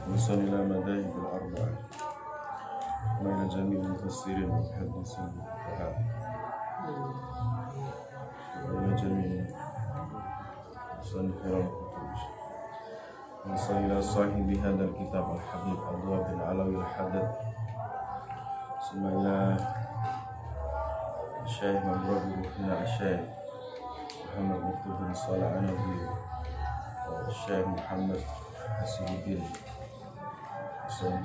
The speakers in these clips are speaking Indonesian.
وصل إلى مذاهب الأربعة وإلى جميع المفسرين والمحدثين والفقهاء وإلى جميع مصنفي الكتب وصل إلى صاحب هذا الكتاب الحبيب أضواء بن علوي الحدث ثم إلى الشيخ مبروك بن الشيخ محمد مفتوح بن صالح عنبي والشيخ محمد حسين الدين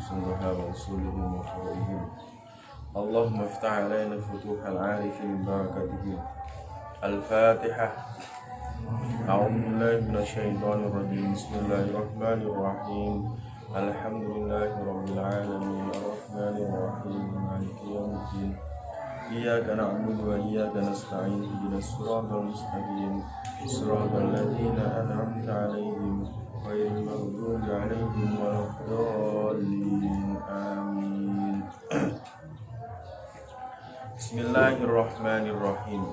سنها ورسولهم وفروعهم. اللهم افتح علينا فتوح العارفين من بركتهم. الفاتحة. أعوذ بالله من الشيطان الرجيم. بسم الله الرحمن الرحيم. الحمد لله رب العالمين الرحمن الرحيم مالك يوم الدين. إياك نعبد وإياك نستعين اهدنا الصراط المستقيم صراط الذين أنعمت عليهم غير المغضوب عليهم ولا الضالين آمين. بسم الله الرحمن الرحيم.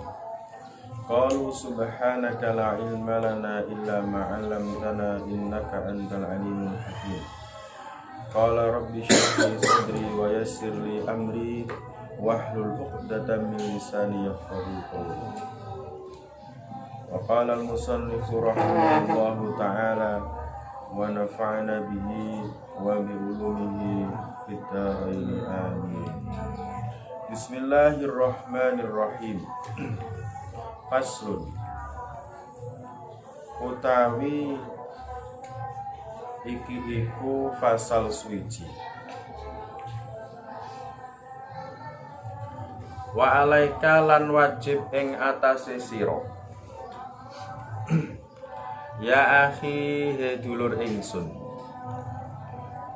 قالوا سبحانك لا علم لنا إلا ما علمتنا إنك أنت العليم الحكيم. قال رب اشرح لي صدري ويسر لي أمري واحلل عقدة من لساني يفقهوا قولي. وقال المصنف رحمه الله تعالى ونفعنا به وبعلومه في الدارين آمين. بسم الله الرحمن الرحيم. Faslun utawi iki iku fasal suwiji. Wa alaika lan wajib ing atase sira ya akhi he dulur ingsun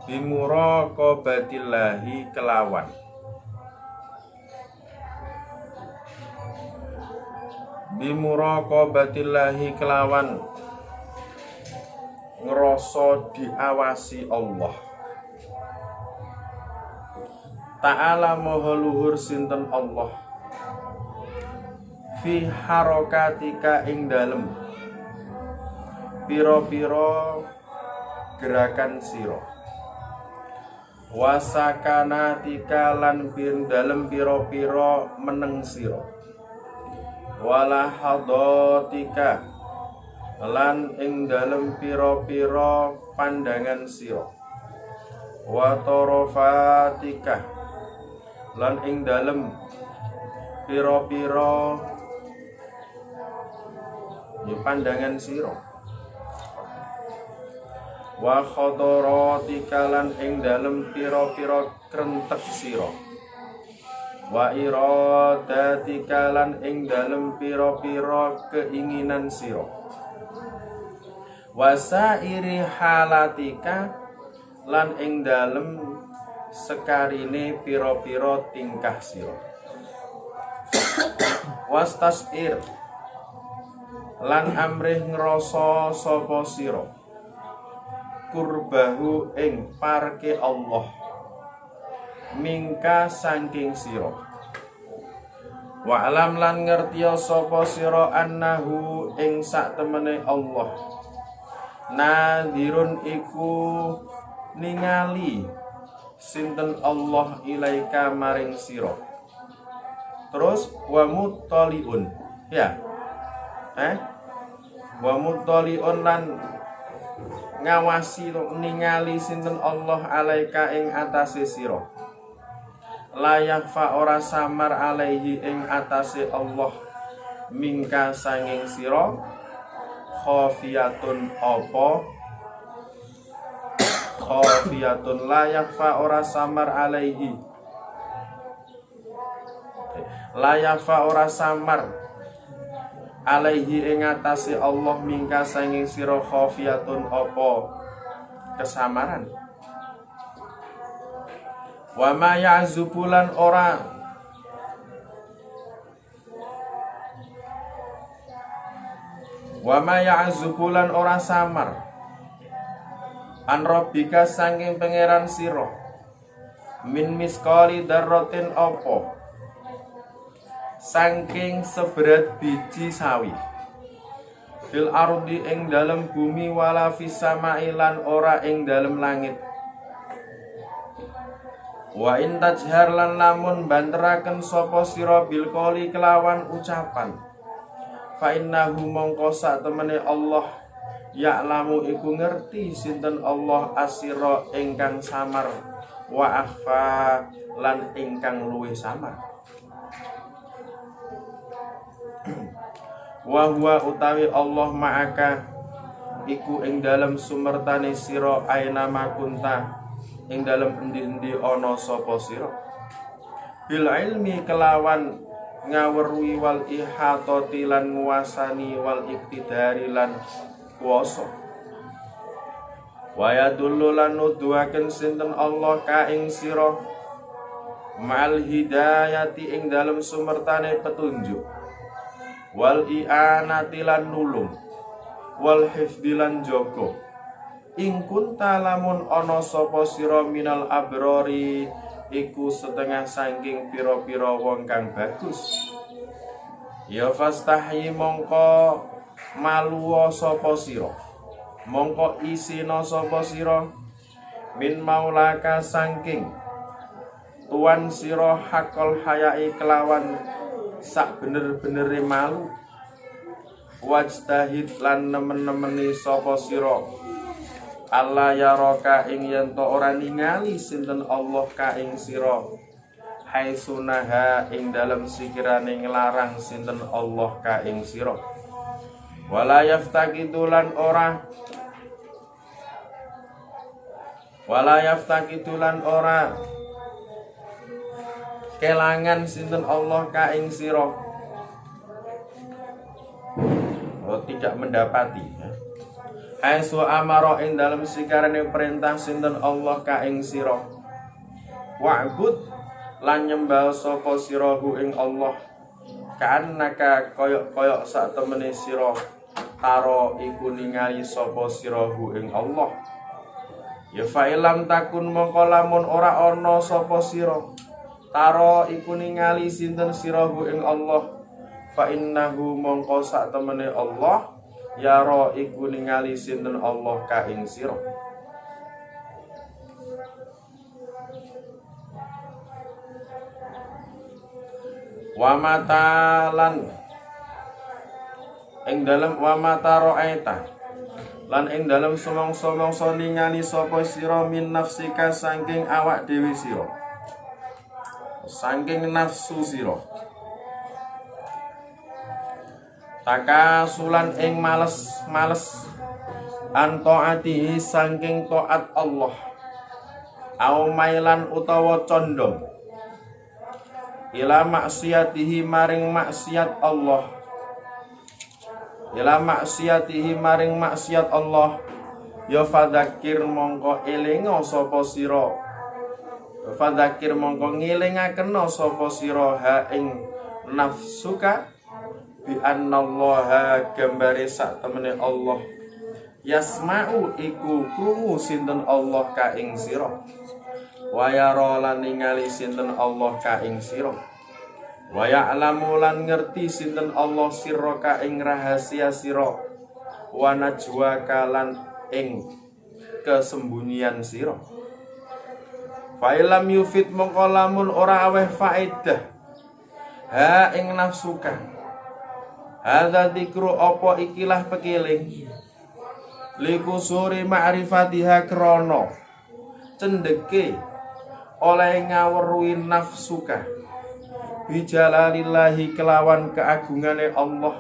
bimuraqabatillahi kelawan bimuraqabatillahi kelawan ngrasa diawasi Allah Ta'ala maha luhur sinten Allah fi harokatika ing dalem piro-piro gerakan siro wasakanatika lan dalem piro-piro meneng siro wala hadotika lan ing dalem piro-piro pandangan siro watorofatika lan ing dalem piro-piro pandangan siro wa khadaratika lan ing dalem piro-piro krentek siro wa iradatika lan ing dalem piro-piro keinginan siro wa sairi halatika lan ing dalem sekarine piro-piro tingkah siro wastasir lan amrih ngrasa sapa sira kurbahu ing parke Allah mingka saking sira wa alam lan ngertiya sapa sira annahu ing sak temene Allah nadhirun iku ningali sinten Allah ilaika maring sira terus wa muttaliun ya wa muttaliun lan ngawasi ningali sinten Allah alaika ing atase sira layak fa ora samar alaihi ing atase Allah mingka sanging sira khafiyatun apa khafiyatun layak fa ora samar alaihi layak fa ora samar alaihi ing atase Allah mingka sanging sira khafiyatun apa kesamaran wa ma ya'zubulan ora wa ma ya'zubulan ora samar an rabbika sanging pangeran sira min misqali dzarratin apa saking seberat biji sawi fil ardi ing dalem bumi wala fis samai lan ora ing dalem langit Wa in tajhar lan lamun banteraken sapa sira bil qouli kelawan ucapan, fa innahu mongko sak temene Allah ya'lamu iku ngerti sinten Allah asira ingkang samar wa akhfa lan ingkang luwih samar. Wa huwa utawi Allah ma'aka iku ing dalem sumertane sira aina makunta ing dalem endi-endi ana sapa sira bil ilmi kelawan ngaweruhi wal ihatati lan nguasani wal iktidari lan kuwasa. Wa yadullu lan nuduhaken sinten Allah ka ing sira ma'al hidayati ing dalem sumertane petunjuk wal i'anati lan nulung wal hifdi lan jaga ing kunta lamun ana sapa sira minal abrori iku setengah saking pira-pira wong kang bagus. Ya fastahi mongko maluwa sapa sira mongko isina sapa sira min maulaka saking tuan sira hakol hayai kelawan sak bener-benere malu. Wajtahid lan nemen-nemeni sapa sira Allah yaraka ing yen to ora ningali sinten Allah ka ing sira haisunaha ing dalem sikirane nglarang sinten Allah ka ing sira. Wala yaftaqidu lan ora kelangan sinten Allah ka ing sira, tidak mendapati aisu amara ing dalem sikarane perintah sinten Allah ka ing sira. Wa'bud lan nyembah sapa sira hu ing Allah kanaka koyok sak temene sira taro iku ningali sapa sira hu ing Allah. Ya fa'ilam takun mongko lamun ora ana sapa sira taro iku ningali sinten sirahu ing Allah fa innahu mongko sak temene Allah yara iku ningali sinten Allah ka ing sira. Wa matalan ing dalem wa mataro aita lan ing dalem sumangsa-mangsa ningali sapa sira min nafsika saking awak dhewe sira saking nafsu sira takasulan ing males an taatihi saking taat Allah au mailan utawa condong ila maksiatihi maring maksiat Allah ya fadzakir mongko elinga sapa sira fadzakir mongko ngelingaken sapa sira ha ing nafsuka bi annallaha gambare sak temene Allah yasma'u iku krungu sinten Allah ka ing sira wa yara lan ningali sinten Allah ka ing sira wa ya'lamu lan ngerti sinten Allah sirra ka ing rahasia sira wa najwa kalan ing kesembunyian sira. Fa'ilam yufid mongko lamun ora aweh faedah ha ing nafsuka hadza dzikru apa ikilah pekeling likusuri ma'rifatiha krana cendeke oleh ngaweruhi nafsuka bijalalillahi kelawan keagungane Allah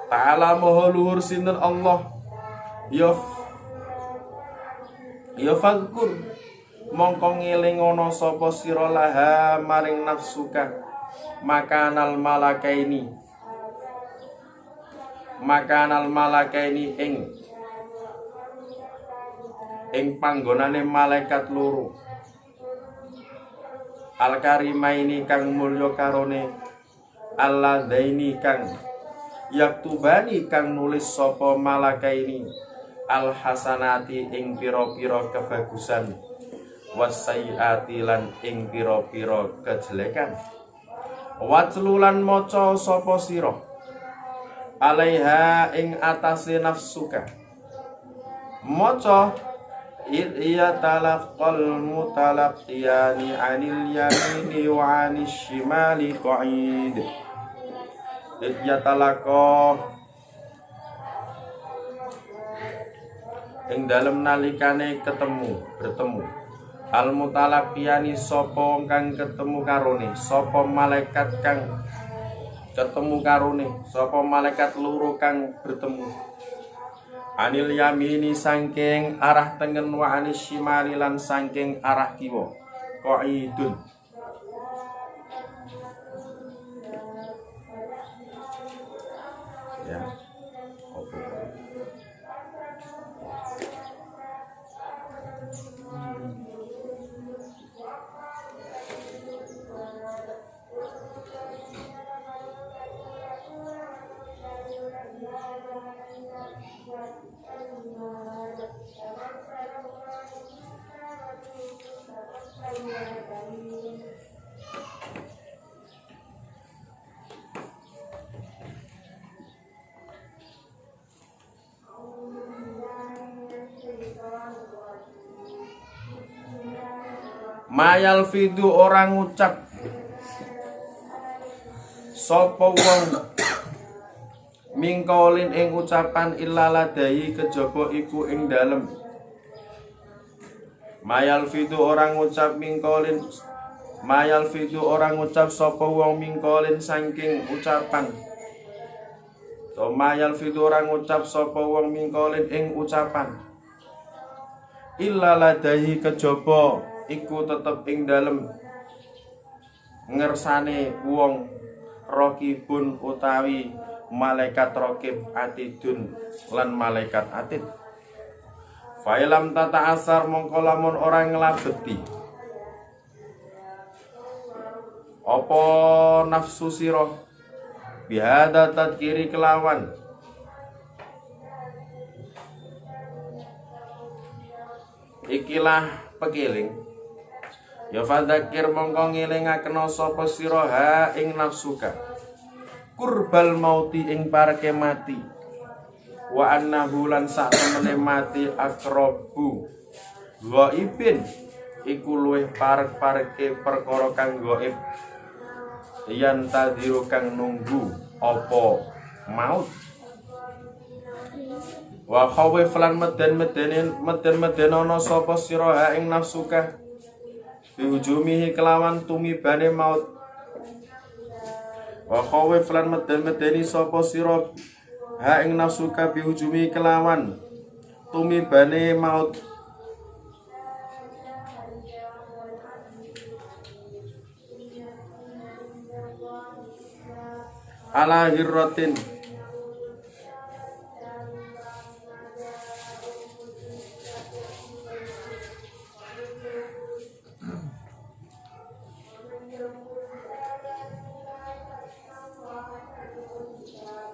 ta'ala maha luhur sinten Allah ya fadkur mongko ngelingono sapa sira laha maring nafsuka makanal malakaini ing panggonane malaikat loro al karimaini kang mulya karone alladzaini kang yaktubani kang nulis sapa malakaini al hasanati ing pira-pira kebagusan wasaiati lan ing pira-pira kejelekan watlulan maca sapa sira alaiha ing atase nafsuka maca Iya talaqqal mutalaqiyani 'anil yamini wa 'anil shimali qa'id. Iya talaqqa ing dalem nalikane bertemu al mutalaqiyani sapa kang ketemu karone, sapa malaikat kang ketemu karone, sapa malaikat loro kang bertemu. Anil yamini sangking arah tengen wa anis shimali lan sangking arah kiwa qaidun. Ya. Oke. Mayal fidu orang ngucap sapa wong mingkolin ing ucapan illa ladahi kejaba iku ing dalem. Mayal fidu orang ngucap mingkolin, mayal fidu orang ngucap sapa wong mingkolin saking ucapan. So mayal fidu orang ngucap sapa wong mingkolin ing ucapan illa ladahi kejaba iku tetep ing dalem ngersane wong rokibun utawi malaikat rokib atidun lan malaikat atid. Failam tata asar mongko lamun orang ngelabeti apa nafsu sira bihada tadkiri kelawan ikilah pekiling. Ya fadzakir mongko ngelingakena sapa sira ha ing nafsuka kurbal mauti ing parke mati wa annahu lan sak temene mati akrabu ghaibin iku luwih parek-pareke perkara kang gaib yen tadiru kang nunggu apa maut wa khawif lan meden ana sapa sira ha ing nafsuka bihujumihi kelawan tumibane maut. Wa khawif lan medeni sapa sira ha ing nafsuka bihujumi kelawan tumibane maut. Ala hirratin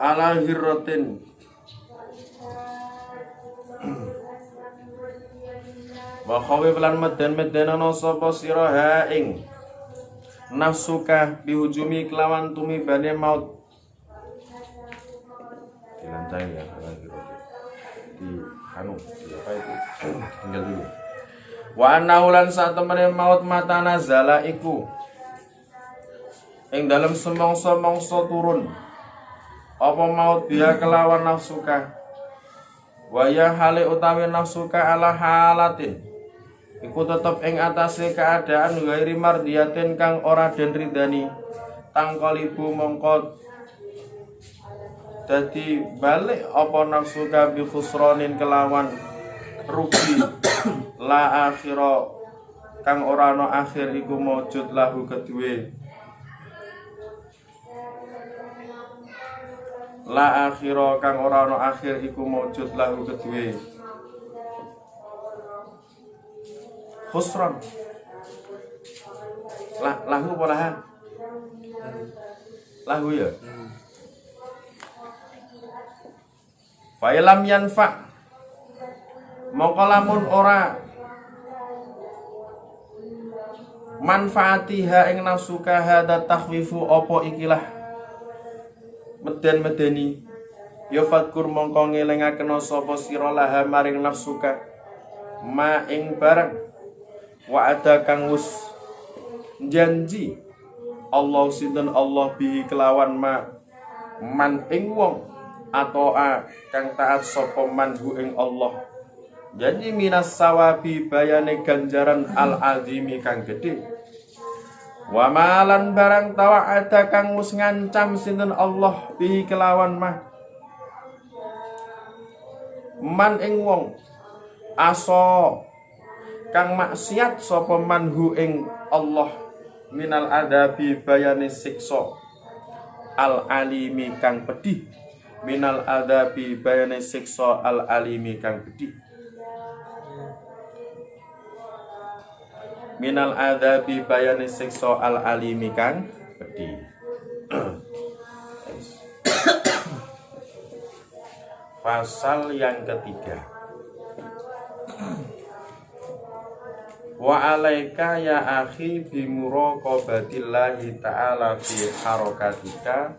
ala hirratin wa khawif lan meden-medenana sapa sira ha ing nafsuka bihujumi kelawan tumibane maut. Dilancang ya ala hirratin di anu apa itu tinggal dulu. Wa anaulan sak temene maut mata nazala iku ing dalem semongso-mongso turun apa maut biha kelawan nafsuka wa ya hale utawi nafsuka ala halatin iku tetep ing atase keadaan ghairi mardiyatin kang ora den ridani tangkalibu mongko dadi balik apa nafsuka bi khusranin kelawan rugi la akhira kang ora ana akhir iku maujud lahu kedue la akhira kang ora ana akhir iku maujud lahu kedue khusran lahu apa lahan lahu ya fa'ilam yanfa mongko lamun ora manfaatiha ing nafsuka hada takhwifu apa ikilah medeni ya fadkur mongko ngelingakena sapa sira laha maring nafsuka ma ing barang wa'ada kang wis janji Allah sinten Allah bihi kelawan man ing wong atau kang taat sapa man hu ing Allah janji minas sawabi bayane ganjaran al azimi kang gedhe wa malan barang tawa'ada kang wis ngancam sinten Allah bihi kelawan man ing wong aso kang maksiat sapa manhu ing Allah minal adabi bayane siksa al alimi kang pedih minal adabi bayane siksa al alimi kang pedih minal adabi bayane siksa al alimi kang pedih. Pasal yang ketiga. Wa alaika ya akhi bi muraqabatillahi ta'ala fi harakatika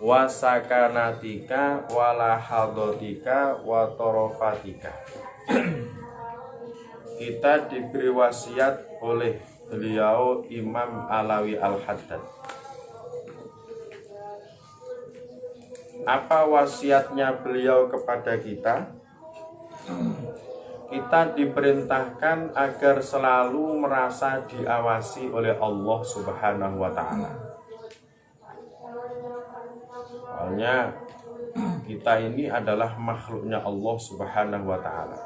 wa sakanatika wa lahadatika wa tarafatika. Kita diberi wasiat oleh beliau Imam Alawi Al-Haddad. Apa wasiatnya beliau kepada kita? Kita diperintahkan agar selalu merasa diawasi oleh Allah Subhanahu wa ta'ala. Soalnya kita ini adalah makhluknya Allah Subhanahu wa ta'ala.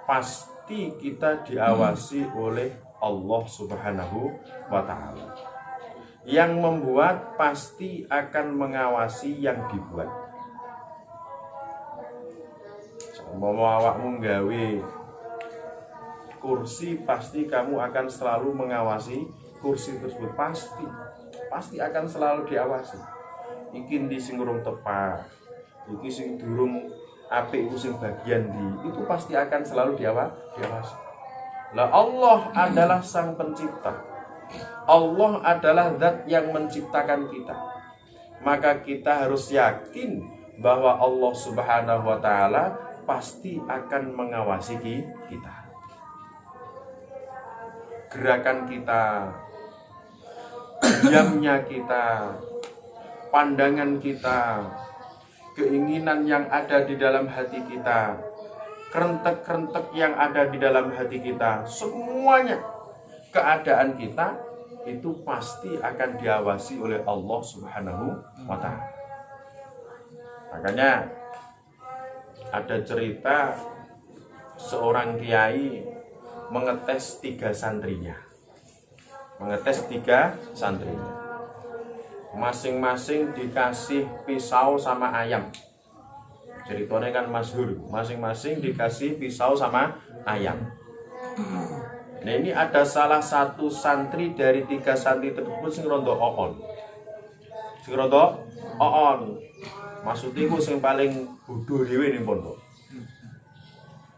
Pasti kita diawasi oleh Allah Subhanahu wa ta'ala. Yang membuat pasti akan mengawasi yang dibuat. Mau awakmu gawe kursi, pasti kamu akan selalu mengawasi kursi tersebut. Pasti akan selalu diawasi. Iki di sing urung tepat, iki sing durung apik sing bagian di, itu pasti akan selalu diawasi. Lah Allah adalah sang pencipta. Allah adalah zat yang menciptakan kita. Maka kita harus yakin bahwa Allah Subhanahu wa ta'ala pasti akan mengawasi kita. Gerakan kita, diamnya kita, pandangan kita, keinginan yang ada di dalam hati kita, kerentek-kerentek yang ada di dalam hati kita, semuanya keadaan kita itu pasti akan diawasi oleh Allah Subhanahu wa ta'ala. Makanya ada cerita seorang kiai mengetes tiga santrinya. Masing-masing dikasih pisau sama ayam. Ceritanya kan masyhur, masing-masing dikasih pisau sama ayam. Nah ini ada salah satu santri dari tiga santri tersebut sing rondo oon. Maksudnya itu sing paling bodoh dhewe ning pondok.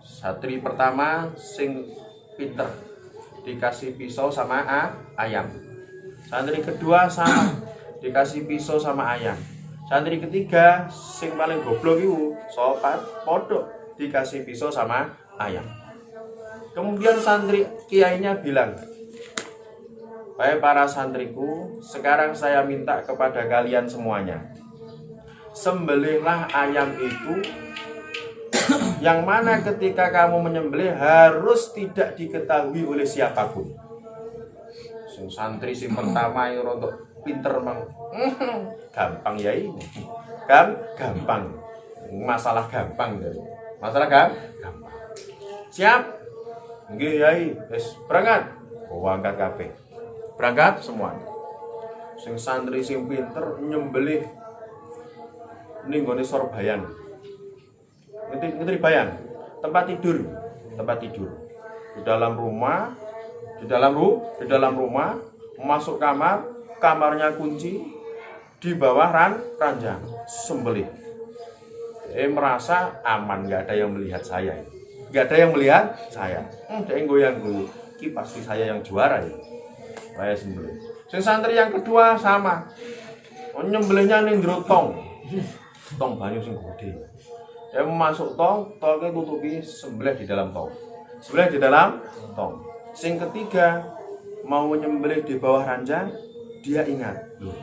Santri pertama sing pinter dikasih pisau sama ayam. Santri kedua sama dikasih pisau sama ayam. Santri ketiga sing paling goblok iku sopan pondok dikasih pisau sama ayam. Kemudian santri kiainya bilang, "Baik para santriku, sekarang saya minta kepada kalian semuanya, sembelihlah ayam itu yang mana ketika kamu menyembelih harus tidak diketahui oleh siapapun." Santri sing pertama yang rontok pinter mang, gampang ya ini, gampang, masalah gampang dari gampang. Siap, nggih yai, wis berangkat. Angkat kabeh, berangkat semua. Sing santri sing pinter nyembelih ning gone Sorbayan. Ngerti bayan? Tempat tidur. Di dalam rumah, masuk kamar, kamarnya kunci, di bawah ranjang, sembelih. Merasa aman, nggak ada yang melihat saya. Dia goyang-goyang. Ini pasti saya yang juara ya. Saya sembelih. Sing santri yang kedua sama. Nyembelihnya ning ndro tong banyu sing gede. Dia masuk tong, tongnya tutupi sembelih di dalam tong. Sembelih di dalam tong. Sing ketiga mau menyembelih di bawah ranjang, dia ingat, loh,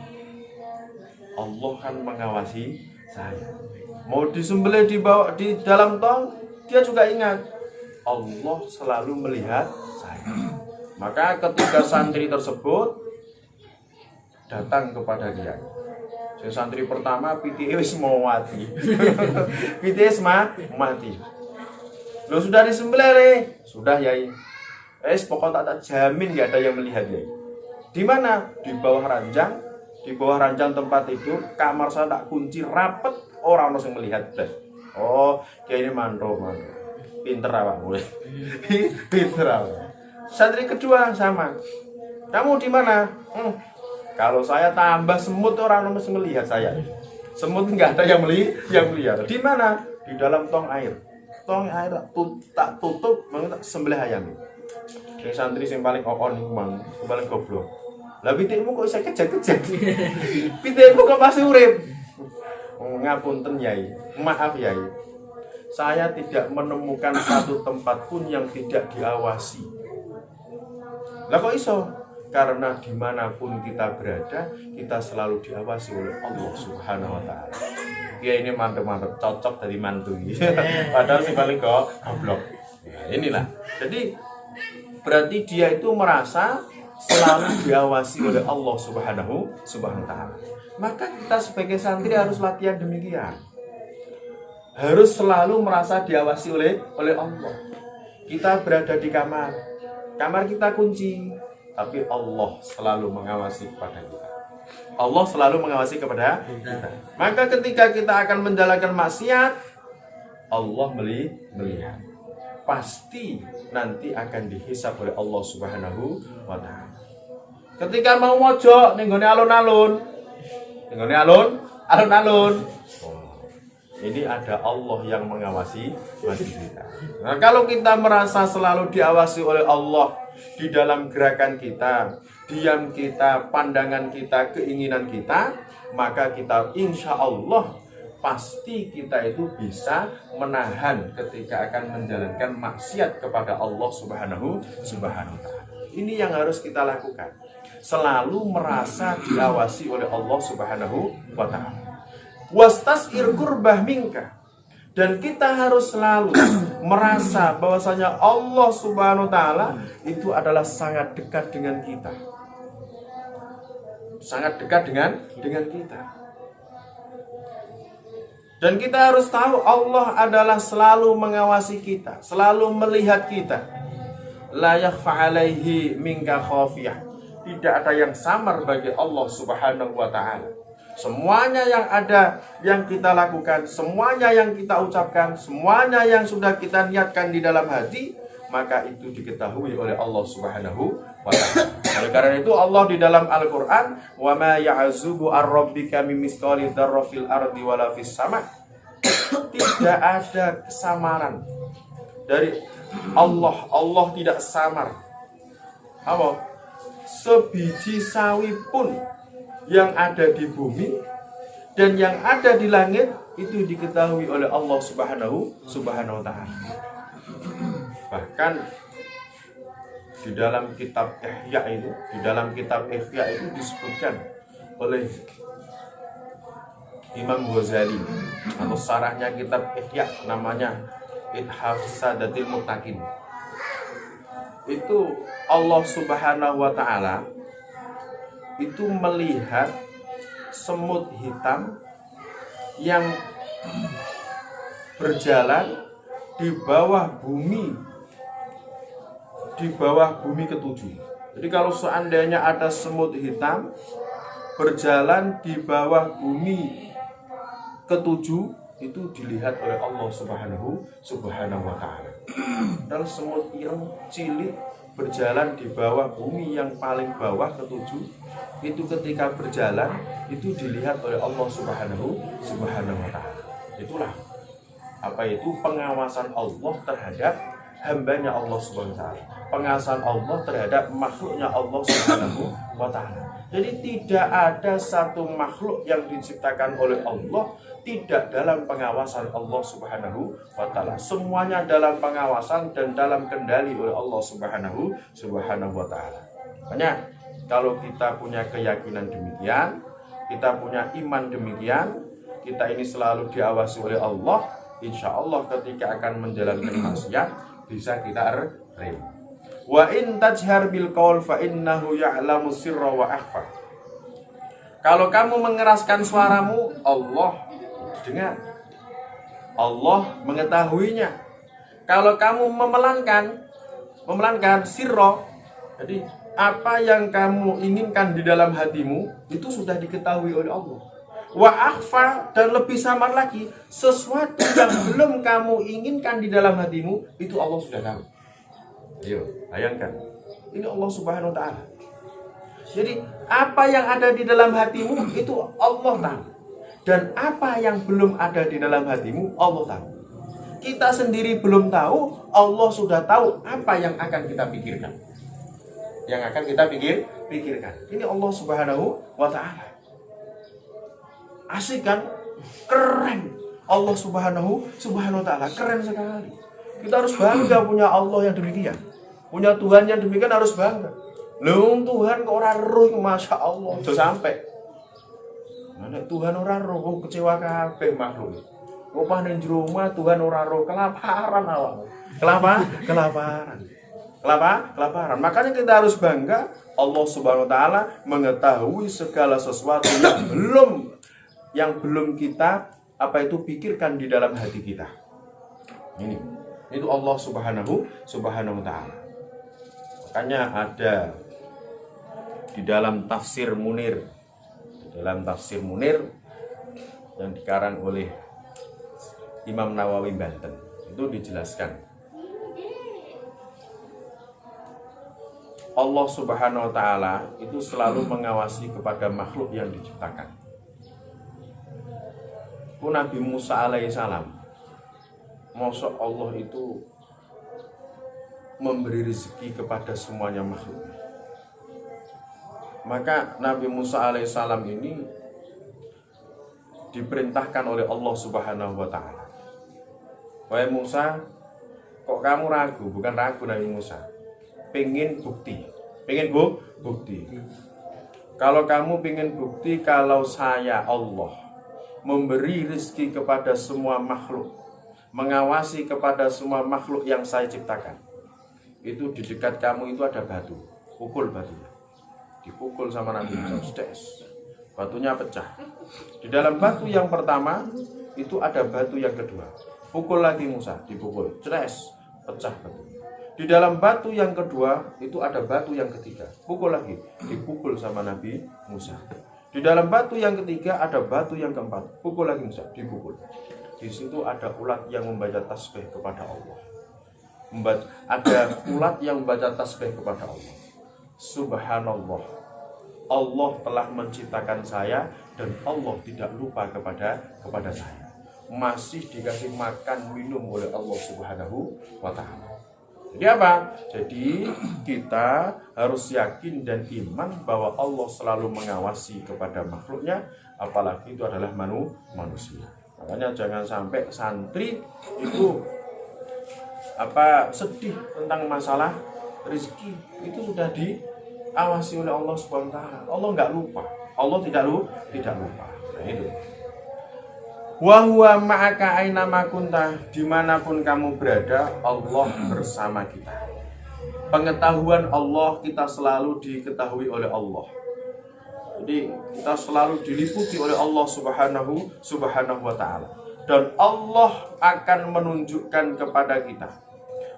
Allah kan mengawasi saya. Mau disembelih di dalam tong, dia juga ingat, Allah selalu melihat saya. Maka ketika santri tersebut datang kepada dia, santri pertama PTE wis mau mati. PTE mati. Lo sudah disembelih, sudah Yai. Pokok tak jamin gak ada yang melihat Yai. Di mana? Di bawah ranjang, tempat tidur, kamar saya tak kunci rapet, orang harus melihat. Oh, kayak ini mandro. Pinter awakmu. Pinter awak. Santri kedua sama. Kamu di mana? Kalau saya tambah semut, orang harus melihat saya. Semut nggak ada yang melihat. Di mana? Di dalam tong air. Tong air tak tutup, tak sembelih ayam. Yang santri yang paling on mang, paling goblok. Lah pitikmu kok bisa kejak-kejak. Pitikmu kok masih urip. Ngapunten Yai. Maaf Yai. Saya tidak menemukan satu tempat pun yang tidak diawasi. Lah kok iso? Karena dimanapun kita berada, kita selalu diawasi oleh Allah Subhanahu Wa Taala. Ya ini mantep-mantep, cocok dari mantu. Padahal sih paling goblok. Nah, inilah. Jadi berarti dia itu merasa selalu diawasi oleh Allah Subhanahu Wa Taala. Maka kita sebagai santri harus latihan demikian. Harus selalu merasa diawasi oleh Allah. Kita berada di kamar kita kunci, tapi Allah selalu mengawasi kepada kita. Allah selalu mengawasi kepada kita. Maka ketika kita akan menjalankan maksiat, Allah melihat. Pasti nanti akan dihisab oleh Allah Subhanahu Wa Taala. Ketika mau mojok ning gone alun-alun, ini ada Allah yang mengawasi kita. Nah, kalau kita merasa selalu diawasi oleh Allah di dalam gerakan kita, diam kita, pandangan kita, keinginan kita, maka kita insya Allah pasti kita itu bisa menahan ketika akan menjalankan maksiat kepada Allah Subhanahu Wa Taala. Ini yang harus kita lakukan. Selalu merasa diawasi oleh Allah Subhanahu Wa Taala. Wastasir qurbah minka, dan kita harus selalu merasa bahwasanya Allah Subhanahu Wa Taala itu adalah sangat dekat dengan kita, sangat dekat dengan kita. Dan kita harus tahu Allah adalah selalu mengawasi kita, selalu melihat kita. La yakhfa alaihi minka khafiyah. Tidak ada yang samar bagi Allah Subhanahu Wa Taala. Semuanya yang ada, yang kita lakukan, semuanya yang kita ucapkan, semuanya yang sudah kita niatkan di dalam hati, maka itu diketahui oleh Allah Subhanahu Wa Taala. Oleh karena itu Allah di dalam Al-Quran, wa ma ya'zubu ar-rabbika min misqali dzarratin fil ardi wala fis sama'. Tidak ada kesamaran dari Allah. Allah tidak samar. Apa? Sebiji sawi pun yang ada di bumi dan yang ada di langit itu diketahui oleh Allah Subhanahu Wa Taala. Bahkan di dalam kitab Ihya itu disebutkan oleh Imam Ghazali atau sarahnya kitab Ihya namanya Ithaf Sadatil Muttaqin. Itu Allah Subhanahu Wa Taala itu melihat semut hitam yang berjalan di bawah bumi ketujuh. Jadi kalau seandainya ada semut hitam berjalan di bawah bumi ketujuh, itu dilihat oleh Allah Subhanahu Wa Taala. Dan semut ireng cilik berjalan di bawah bumi yang paling bawah ketujuh, itu ketika berjalan itu dilihat oleh Allah Subhanahu Wa Taala. Itulah pengawasan Allah terhadap hambanya Allah Subhanahu Wa Taala, pengawasan Allah terhadap makhluknya Allah Subhanahu Wa Taala. Jadi tidak ada satu makhluk yang diciptakan oleh Allah tidak dalam pengawasan Allah Subhanahu wa taala. Semuanya dalam pengawasan dan dalam kendali oleh Allah Subhanahu wa taala. Makanya kalau kita punya keyakinan demikian, kita punya iman demikian, kita ini selalu diawasi oleh Allah, insya Allah ketika akan menjalankan maksiat bisa kita rem. Wa in tajhar bil qaul fa innahu ya'lamu sirra wa akhfa. Kalau kamu mengeraskan suaramu, Allah dengar. Allah mengetahuinya. Kalau kamu memelankan sirra, jadi apa yang kamu inginkan di dalam hatimu itu sudah diketahui oleh Allah. Wa akhfa, dan lebih samar lagi, sesuatu yang belum kamu inginkan di dalam hatimu itu Allah sudah tahu. Ayo, bayangkan. Ini Allah Subhanahu wa taala. Jadi apa yang ada di dalam hatimu itu Allah tahu. Dan apa yang belum ada di dalam hatimu Allah tahu. Kita sendiri belum tahu, Allah sudah tahu apa yang akan kita pikirkan. Yang akan kita pikirkan. Ini Allah Subhanahu wa taala. Asik kan? Keren. Allah Subhanahu wa taala keren sekali. Kita harus bangga punya Allah yang demikian. Punya Tuhan yang demikian harus bangga. Loh, Tuhan kok ora roh, Masya Allah, udah sampai. Mana Tuhan ora roh, kecewa kabeh makhluk. Kok panen rumah Tuhan ora roh, kelaparan awak. Kelaparan. Makanya kita harus bangga Allah Subhanahu wa taala mengetahui segala sesuatu yang belum kita pikirkan di dalam hati kita. Itu Allah Subhanahu wa taala. Makanya ada di dalam tafsir Munir yang dikarang oleh Imam Nawawi Banten, itu dijelaskan Allah Subhanahu wa taala itu selalu mengawasi kepada makhluk yang diciptakan. Nabi Musa alaihissalam, masya Allah itu memberi rezeki kepada semuanya makhluk. Maka Nabi Musa alaihissalam ini diperintahkan oleh Allah Subhanahu wa taala. Wahai Musa, kok kamu ragu? Bukan ragu Nabi Musa, pengen bukti. Kalau kamu pengen bukti kalau saya Allah memberi rezeki kepada semua makhluk, mengawasi kepada semua makhluk yang saya ciptakan, itu di dekat kamu itu ada batu, pukul batunya. Dipukul sama Nabi Musa, batunya pecah. Di dalam batu yang pertama itu ada batu yang kedua, pukul lagi Musa, dipukul, pecah batu. Di dalam batu yang kedua itu ada batu yang ketiga, pukul lagi, dipukul sama Nabi Musa. Di dalam batu yang ketiga ada batu yang keempat, pukul lagi Musa, dipukul. Di situ ada ulat yang membaca tasbih kepada Allah. Ada ulat yang membaca tasbih kepada Allah. Subhanallah, Allah telah menciptakan saya dan Allah tidak lupa kepada saya. Masih dikasih makan minum oleh Allah Subhanahu wa taala. Jadi apa? Jadi kita harus yakin dan iman bahwa Allah selalu mengawasi kepada makhluknya, apalagi itu adalah manusia. Makanya jangan sampai santri itu sedih tentang masalah rezeki, itu sudah diawasi oleh Allah Subhanahu wa taala. Allah enggak lupa. Allah tidak lupa. Nah itu. Wa huwa ma'aka aina ma kunta, dimanapun kamu berada, Allah bersama kita. Pengetahuan Allah, kita selalu diketahui oleh Allah. Jadi kita selalu diliputi oleh Allah Subhanahu wa taala. Dan Allah akan menunjukkan kepada kita.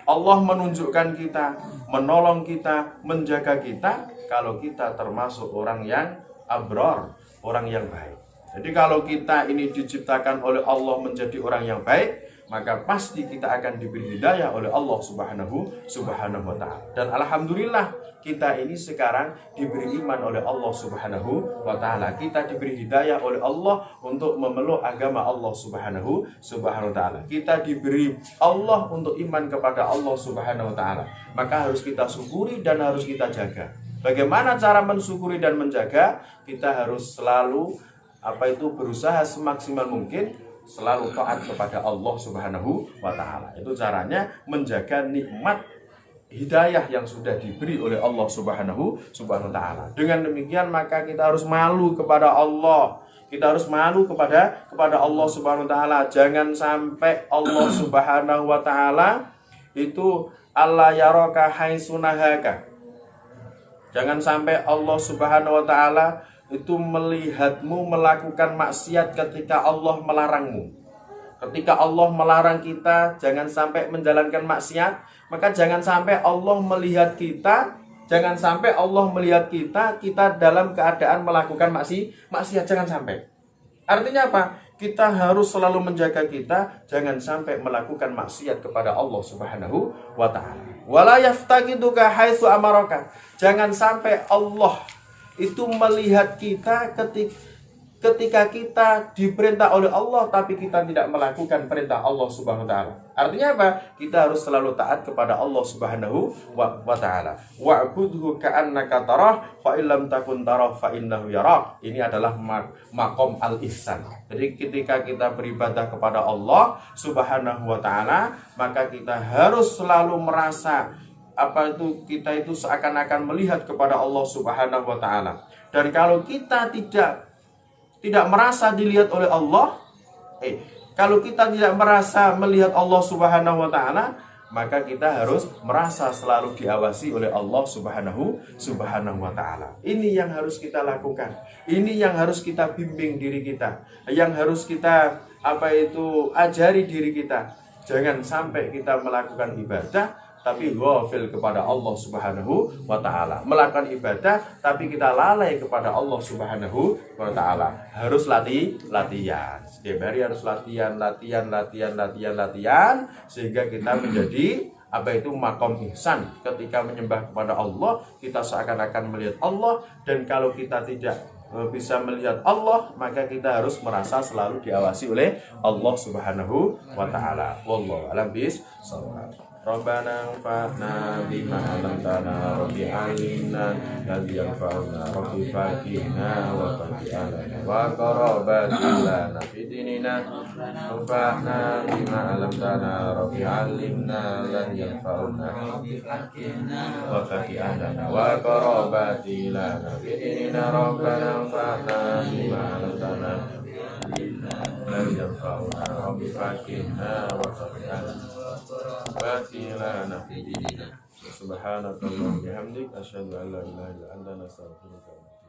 Allah menunjukkan kita, menolong kita, menjaga kita kalau kita termasuk orang yang abrar, orang yang baik. Jadi kalau kita ini diciptakan oleh Allah menjadi orang yang baik, maka pasti kita akan diberi hidayah oleh Allah Subhanahu wa taala. Dan alhamdulillah kita ini sekarang diberi iman oleh Allah Subhanahu wa taala. Kita diberi hidayah oleh Allah untuk memeluk agama Allah Subhanahu wa taala. Kita diberi Allah untuk iman kepada Allah Subhanahu wa taala. Maka harus kita syukuri dan harus kita jaga. Bagaimana cara mensyukuri dan menjaga? Kita harus selalu berusaha semaksimal mungkin selalu taat kepada Allah Subhanahu wa taala. Itu caranya menjaga nikmat hidayah yang sudah diberi oleh Allah Subhanahu wa taala. Dengan demikian maka kita harus malu kepada Allah. Kita harus malu kepada Allah Subhanahu wa taala. Jangan sampai Allah Subhanahu wa taala itu Allah yaraka haitsunahaka. Jangan sampai Allah Subhanahu wa taala itu melihatmu melakukan maksiat ketika Allah melarangmu. Ketika Allah melarang kita jangan sampai menjalankan maksiat, maka jangan sampai Allah melihat kita, kita dalam keadaan melakukan maksiat, jangan sampai. Artinya apa? Kita harus selalu menjaga kita jangan sampai melakukan maksiat kepada Allah Subhanahu wa taala. Wala yaftaqiduka haitsu amaraka. Jangan sampai Allah itu melihat kita ketika kita diperintah oleh Allah tapi kita tidak melakukan perintah Allah Subhanahu wa taala. Artinya apa? Kita harus selalu taat kepada Allah Subhanahu wa taala. Wa'budhu ka'annaka tarah fa illam takun tarah fa innahu yarak. Ini adalah maqam al-ihsan. Jadi ketika kita beribadah kepada Allah Subhanahu wa taala, maka kita harus selalu merasa kita itu seakan-akan melihat kepada Allah Subhanahu wa taala. Dan kalau kita tidak merasa dilihat oleh Allah, kalau kita tidak merasa melihat Allah Subhanahu wa taala, maka kita harus merasa selalu diawasi oleh Allah Subhanahu wa taala. Ini yang harus kita lakukan. Ini yang harus kita bimbing diri kita. Yang harus kita ajari diri kita. Jangan sampai kita melakukan ibadah tapi ghafil kepada Allah Subhanahu wa taala. Melakukan ibadah tapi kita lalai kepada Allah Subhanahu wa taala. Harus latihan. Setiap hari harus latihan sehingga kita menjadi maqam ihsan. Ketika menyembah kepada Allah, kita seakan-akan melihat Allah, dan kalau kita tidak bisa melihat Allah, maka kita harus merasa selalu diawasi oleh Allah Subhanahu wa taala. Wallahu a'lam bishawab. Rabbana anfa'na bima 'allamtana rabbi 'allimna alladhi yanfa'una rabbi faqihna wa faqihna wa qarabati lana fi dinina anfa'na bima 'allamtana rabbi 'allimna alladhi yanfa'una rabbi faqihna wa faqihna wa qarabati lana fi dinina rabbana anfa'na bima 'allamtana alladhi yanfa'una rabbi faqihna wa faqihna Batilana fi dinina. Subhanakallahumma wa bihamdik asyhadu an la ilaha illa anta astaghfiruka wa atubu ilaik.